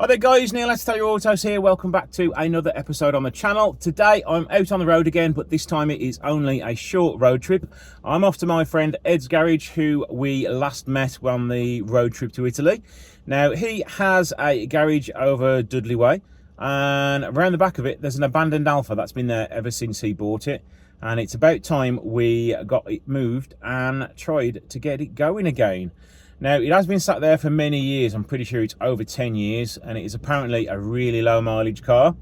Hi there guys, Neil, Let's Tell Your Autos here. Welcome back to another episode on the channel. Today I'm out on the road again, but this time it is only a short road trip. I'm off to my friend Ed's garage, who we last met on the road trip to Italy. Now he has a garage over Dudley Way, and around the back of it there's an abandoned Alfa that's been there ever since he bought it. And it's about time we got it moved and tried to get it going again. Now, it has been sat there for many years. I'm pretty sure it's over 10 years, and it is apparently a really low mileage car.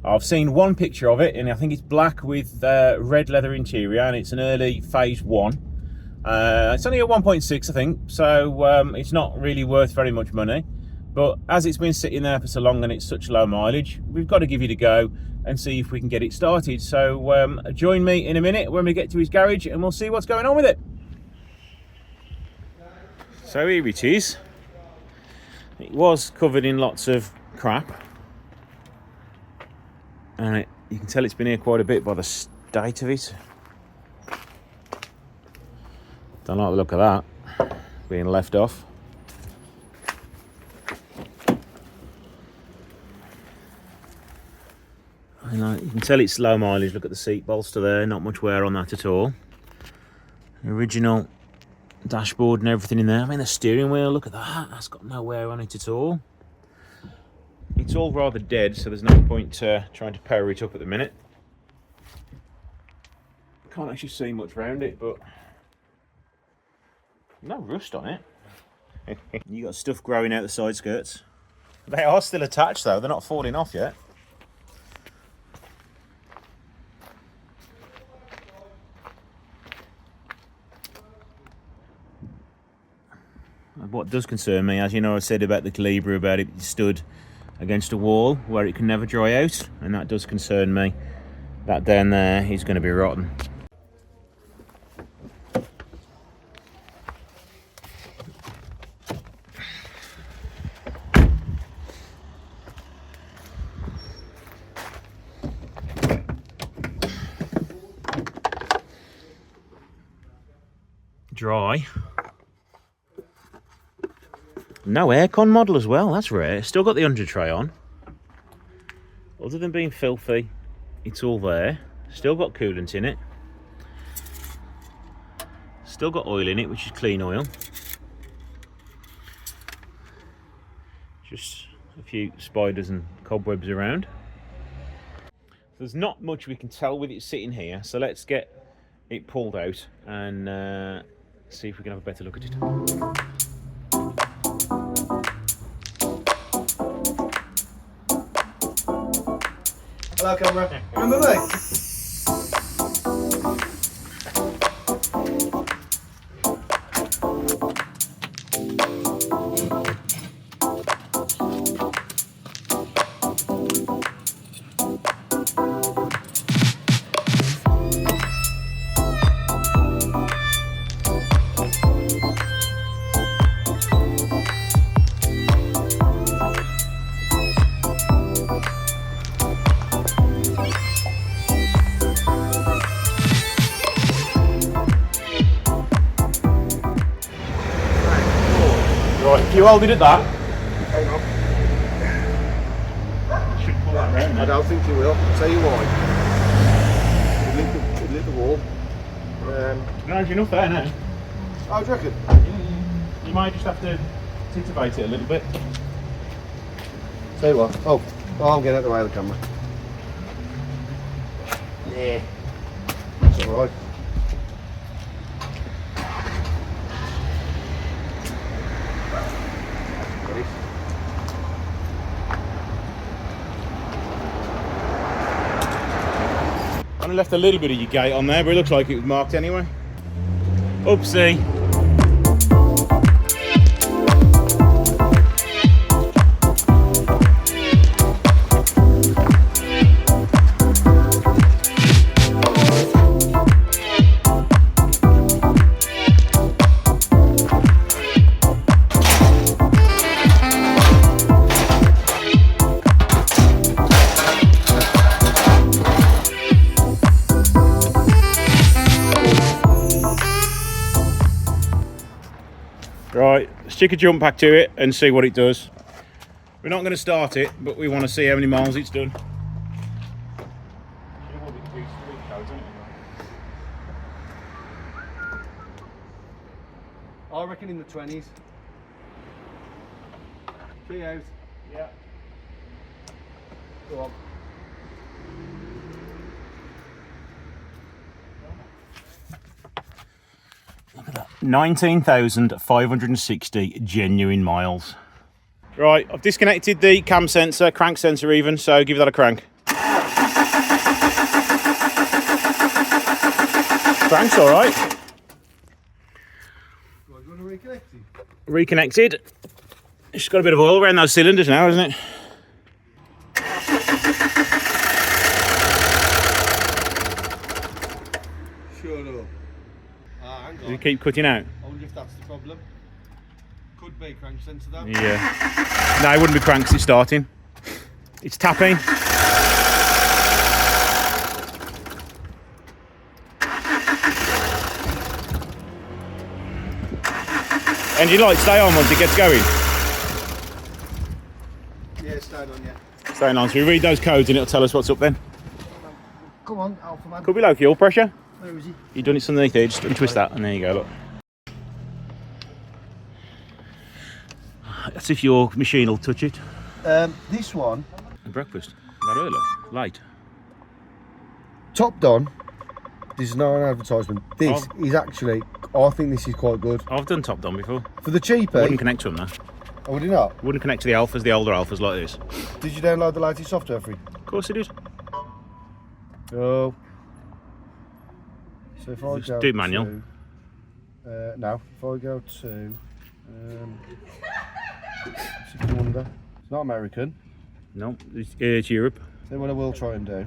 I've seen one picture of it, and I think it's black with red leather interior, and it's an early phase 1. It's only a 1.6, I think, so it's not really worth very much money. But as it's been sitting there for so long and it's such low mileage, we've got to give it a go and see if we can get it started. So join me in a minute when we get to his garage, and we'll see what's going on with it. So here it is. It was covered in lots of crap, and you can tell it's been here quite a bit by the state of it. Don't like the look of that, being left off. And you can tell it's low mileage. Look at the seat bolster there, not much wear on that at all. The original dashboard and everything in there. I mean, the steering wheel, look at that, that's got no wear on it at all. It's all rather dead, so there's no point trying to power it up at the minute. Can't actually see much around it, but no rust on it. You got stuff growing out the side skirts. They are still attached though, they're not falling off yet. What does concern me, as you know, I said about the Calibra, about it stood against a wall where it can never dry out, and that does concern me. That down there is going to be rotten. Dry. No aircon model as well, that's rare. Still got the under tray on. Other than being filthy, it's all there. Still got coolant in it. Still got oil in it, which is clean oil. Just a few spiders and cobwebs around. There's not much we can tell with it sitting here, so let's get it pulled out and see if we can have a better look at it. Hello, camera. Remember me? If you hold it at that, Hang on. should pull that round. I don't think you will. I'll tell you why. It lit the wall. No, there's enough there now. Oh, do you reckon? You might just have to titivate it a little bit. Tell you what. Oh, I'm getting out of the way of the camera. Yeah. It's alright. I left a little bit of your gate on there, but it looks like it was marked anyway. Oopsie. Right, stick a jump pack to it and see what it does. We're not going to start it, but we want to see how many miles it's done. I reckon in the 20s. 3 out. Yeah. Go on. 19,560 genuine miles. Right, I've disconnected the cam sensor, crank sensor even, so give that a crank. Crank's alright. Do you want to reconnect it? Reconnected. It's got a bit of oil around those cylinders now, hasn't it? Shut up. Hang Does on. it keep cutting out? I wonder if that's the problem. Could be crank sensor though. Yeah. No, it wouldn't be cranks, it's starting. It's tapping. Engine light, stay on once it gets going. Yeah, stayed on, yeah. Staying on, so we read those codes and it'll tell us what's up then. Come on, Alpha Man. Could be low fuel pressure. Where is he? You've done it underneath there, just untwist that and there you go, look. That's if your machine will touch it. This one, Breakfast? That early? Late? Top Don. This is not an advertisement. This is actually, I think this is quite good. I've done top down before. For the cheaper. Wouldn't connect to them though. Oh, would you not? Wouldn't connect to the alphas, the older alphas like this. Did you download the latest software for it? Of course it is. Oh. So if I Just go do it manual. to, no, if I go to, wonder. It's not American. No, it's Europe. Then what I will try and do.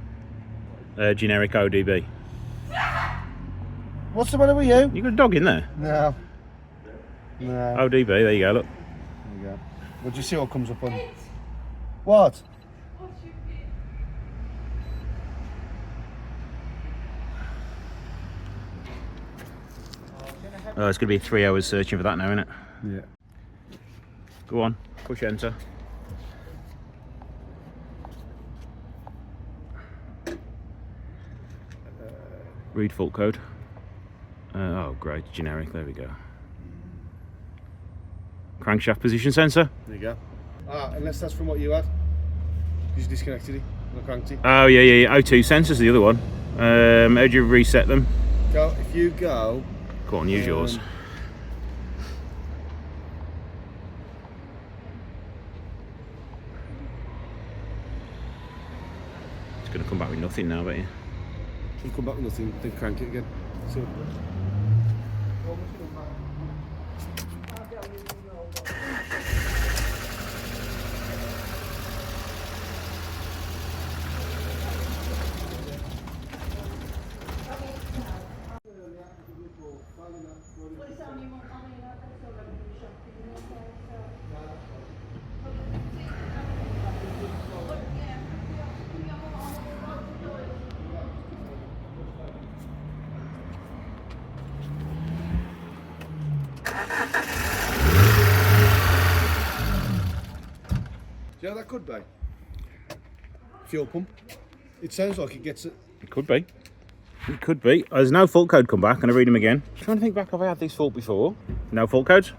Generic ODB. What's the matter with you? You got a dog in there? No. No. ODB, there you go, look. There you go. Well, do you see what comes up on? What? Oh, it's going to be 3 hours searching for that now, isn't it? Yeah. Go on, push enter. Read fault code. Oh, great, generic, there we go. Crankshaft position sensor. There you go. Unless that's from what you had. You just disconnected it and cranked it. Oh, yeah. O2 sensors, the other one. How do you reset them? Go, if you go. Go on, use yours. It's going to come back with nothing now, bet you. You come back with nothing, then crank it again. So. Do you know what that could be? Fuel pump. It sounds like it gets it. It could be. It could be. There's no fault code come back. Can I read them again? I'm trying to think back, have I had this fault before? No fault codes?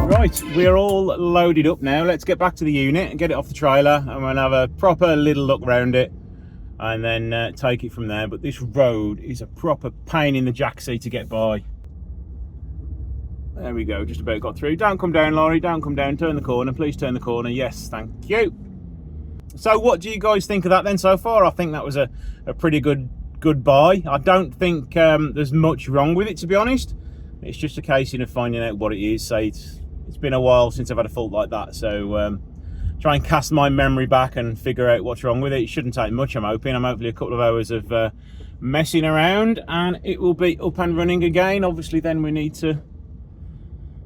Right, we're all loaded up now. Let's get back to the unit and get it off the trailer, and we'll have a proper little look round it and then take it from there. But this road is a proper pain in the jacksie to get by. There we go, just about got through. Don't come down, Laurie, don't come down. Turn the corner, please turn the corner. Yes, thank you. So what do you guys think of that then so far? I think that was a pretty good buy. I don't think there's much wrong with it, to be honest. It's just a case of finding out what it is. Say it's been a while since I've had a fault like that, so try and cast my memory back and figure out what's wrong with it. It shouldn't take much, I'm hoping. I'm hopefully a couple of hours of messing around and it will be up and running again. Obviously then we need to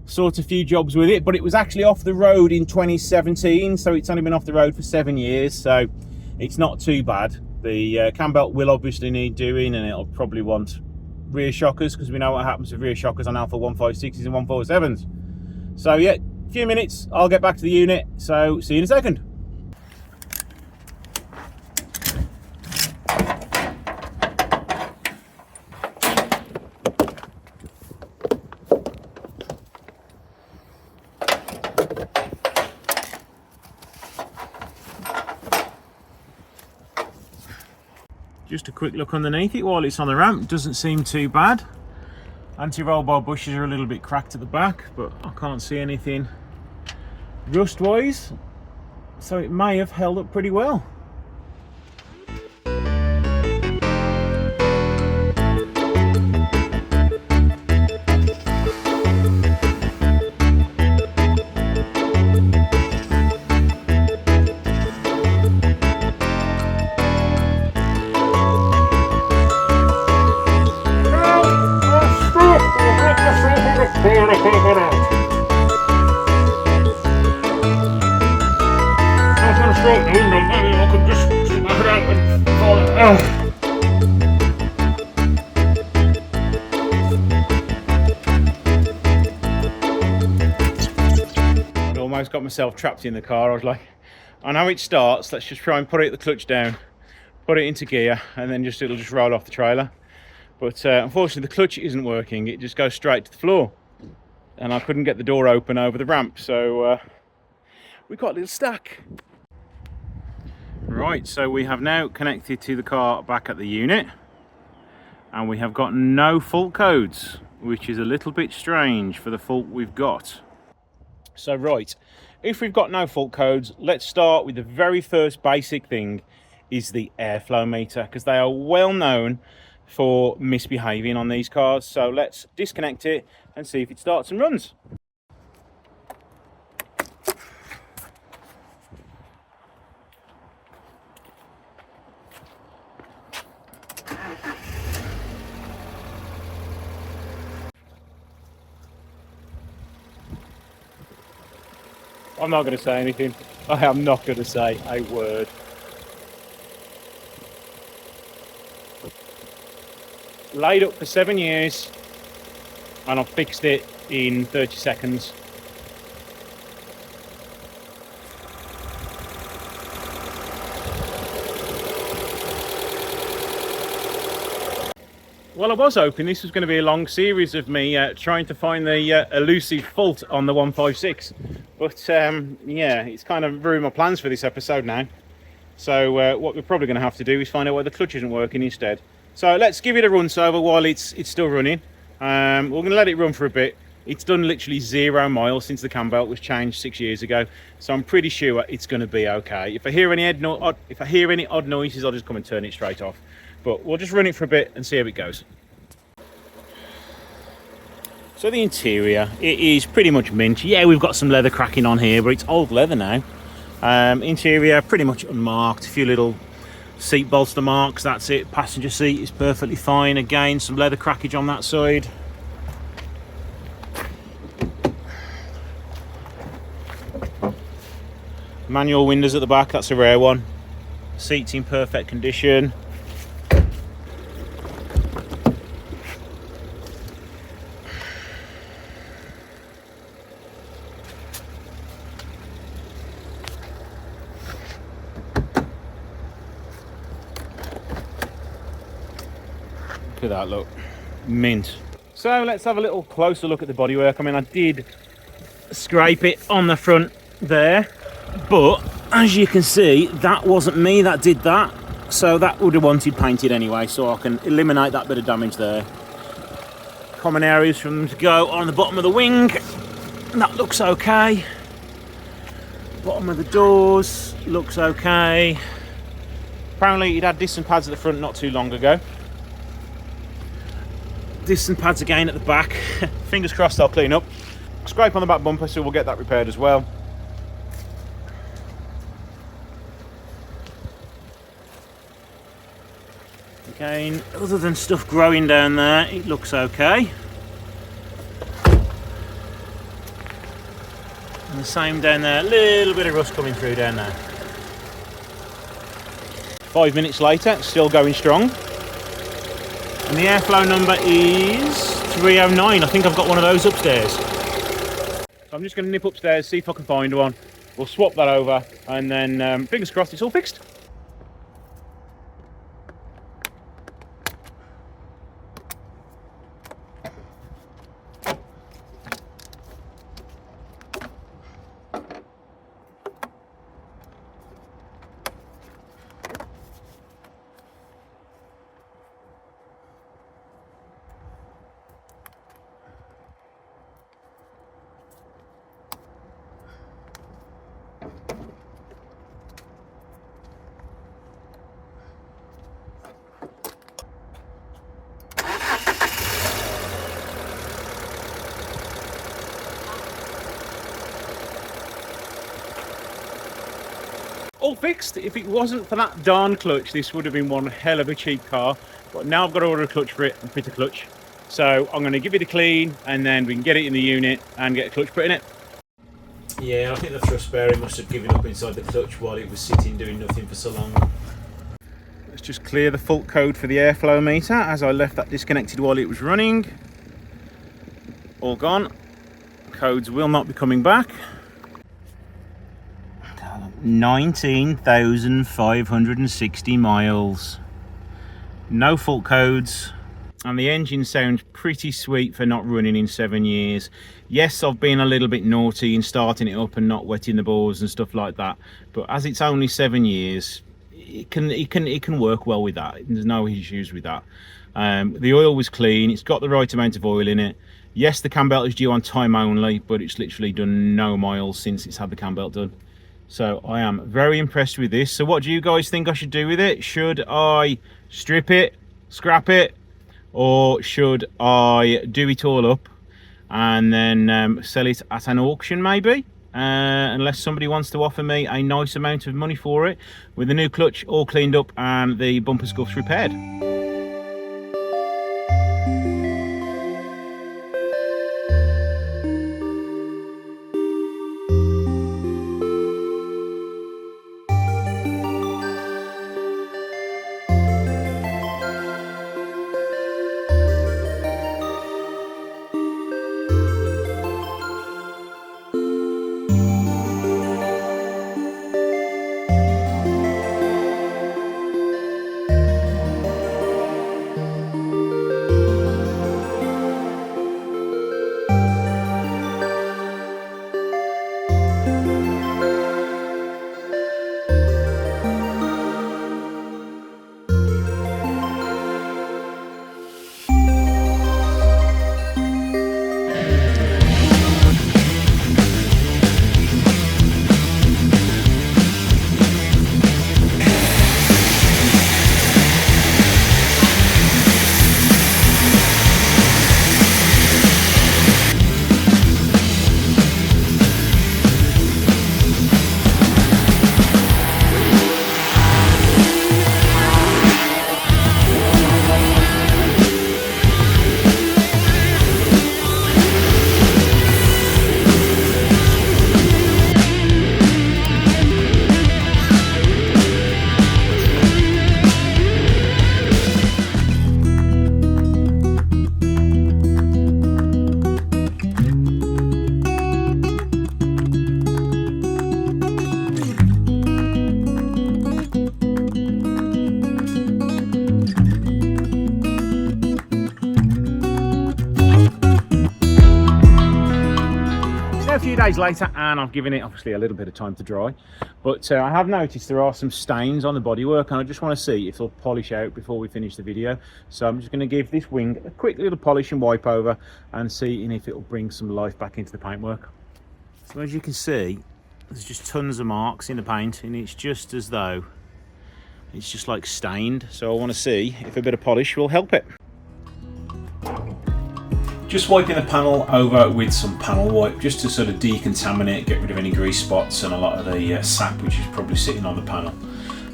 sort a few jobs with it, but it was actually off the road in 2017, so it's only been off the road for 7 years, so it's not too bad. The cam belt will obviously need doing, and it'll probably want rear shockers, because we know what happens with rear shockers on Alpha 156s and 147s. So yeah, a few minutes, I'll get back to the unit, so see you in a second. Just a quick look underneath it while it's on the ramp. Doesn't seem too bad. Anti-roll bar bushes are a little bit cracked at the back, but I can't see anything rust wise, so it may have held up pretty well. I almost got myself trapped in the car. I was like, I know it starts, let's just try and put the clutch down, put it into gear, and then it'll just roll off the trailer. But unfortunately the clutch isn't working, it just goes straight to the floor. And I couldn't get the door open over the ramp, so we got a little stuck. Right, so we have now connected to the car back at the unit, and we have got no fault codes, which is a little bit strange for the fault we've got. So right, if we've got no fault codes, let's start with the very first basic thing, is the airflow meter, because they are well known for misbehaving on these cars. So let's disconnect it and see if it starts and runs. I'm not going to say anything. I am not going to say a word. Laid up for 7 years, and I've fixed it in 30 seconds. Well, I was hoping this was going to be a long series of me trying to find the elusive fault on the 156, but yeah, it's kind of ruined my plans for this episode now. So what we're probably going to have to do is find out why the clutch isn't working instead. So let's give it a once over while it's still running. We're going to let it run for a bit. It's done literally 0 miles since the cam belt was changed 6 years ago, so I'm pretty sure it's going to be okay. If I hear any odd noises, I'll just come and turn it straight off. But we'll just run it for a bit and see how it goes. So the interior, it is pretty much mint. Yeah, we've got some leather cracking on here, but it's old leather now. Interior pretty much unmarked, a few little seat bolster marks, that's it. Passenger seat is perfectly fine. Again, some leather crackage on that side. Manual windows at the back, that's a rare one. Seats in perfect condition. Look at that, look, mint. So let's have a little closer look at the bodywork. I mean, I did scrape it on the front there, but as you can see, that wasn't me that did that, so that would have wanted painted anyway, so I can eliminate that bit of damage there. Common areas for them to go on the bottom of the wing, that looks okay. Bottom of the doors looks okay. Apparently it had disc pads at the front not too long ago. Disc pads again at the back. Fingers crossed I'll clean up. Scrape on the back bumper, so we'll get that repaired as well. Again, other than stuff growing down there, it looks okay. And the same down there, a little bit of rust coming through down there. 5 minutes later, still going strong. And the airflow number is 309. I think I've got one of those upstairs. So I'm just going to nip upstairs, see if I can find one. We'll swap that over, and then fingers crossed it's all fixed. All fixed. If it wasn't for that darn clutch, this would have been one hell of a cheap car. But now I've got to order a clutch for it and fit a clutch. So I'm going to give it a clean, and then we can get it in the unit and get a clutch put in it. Yeah, I think the thrust bearing must have given up inside the clutch while it was sitting doing nothing for so long. Let's just clear the fault code for the airflow meter, as I left that disconnected while it was running. All gone. Codes will not be coming back. 19,560 miles. No fault codes. And the engine sounds pretty sweet for not running in 7 years. Yes, I've been a little bit naughty in starting it up and not wetting the bores and stuff like that. But as it's only 7 years, it can work well with that. There's no issues with that. The oil was clean. It's got the right amount of oil in it. Yes, the cam belt is due on time only, but it's literally done no miles since it's had the cam belt done. So I am very impressed with this. So what do you guys think I should do with it? Should I strip it, scrap it, or should I do it all up and then sell it at an auction maybe? Unless somebody wants to offer me a nice amount of money for it, with the new clutch all cleaned up and the bumper scuffs repaired. A few days later, and I've given it obviously a little bit of time to dry, but I have noticed there are some stains on the bodywork, and I just want to see if they'll polish out before we finish the video. So I'm just going to give this wing a quick little polish and wipe over and see if it'll bring some life back into the paintwork. So as you can see, there's just tons of marks in the paint, and it's just as though it's just like stained. So I want to see if a bit of polish will help it. Just wiping the panel over with some panel wipe just to sort of decontaminate, get rid of any grease spots and a lot of the sap which is probably sitting on the panel.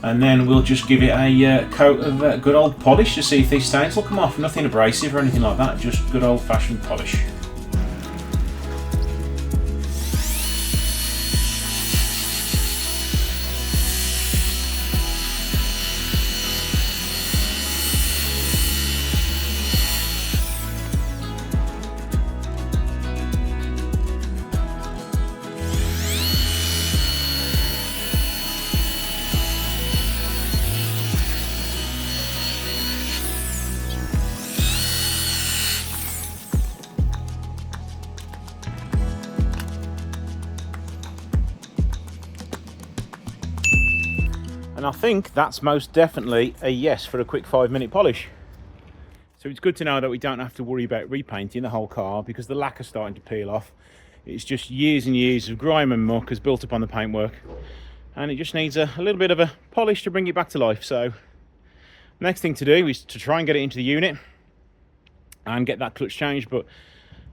And then we'll just give it a coat of good old polish to see if these stains will come off. Nothing abrasive or anything like that, just good old fashioned polish. And I think that's most definitely a yes for a quick 5-minute polish. So it's good to know that we don't have to worry about repainting the whole car because the lacquer's starting to peel off. It's just years and years of grime and muck has built up on the paintwork, and it just needs a little bit of a polish to bring it back to life. So next thing to do is to try and get it into the unit and get that clutch changed, but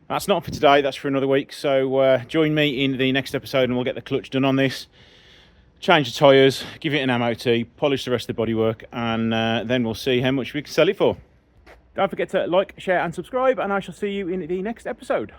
that's not for today, that's for another week. So join me in the next episode and we'll get the clutch done on this, change the tyres, give it an MOT, polish the rest of the bodywork, and then we'll see how much we can sell it for. Don't forget to like, share and subscribe, and I shall see you in the next episode.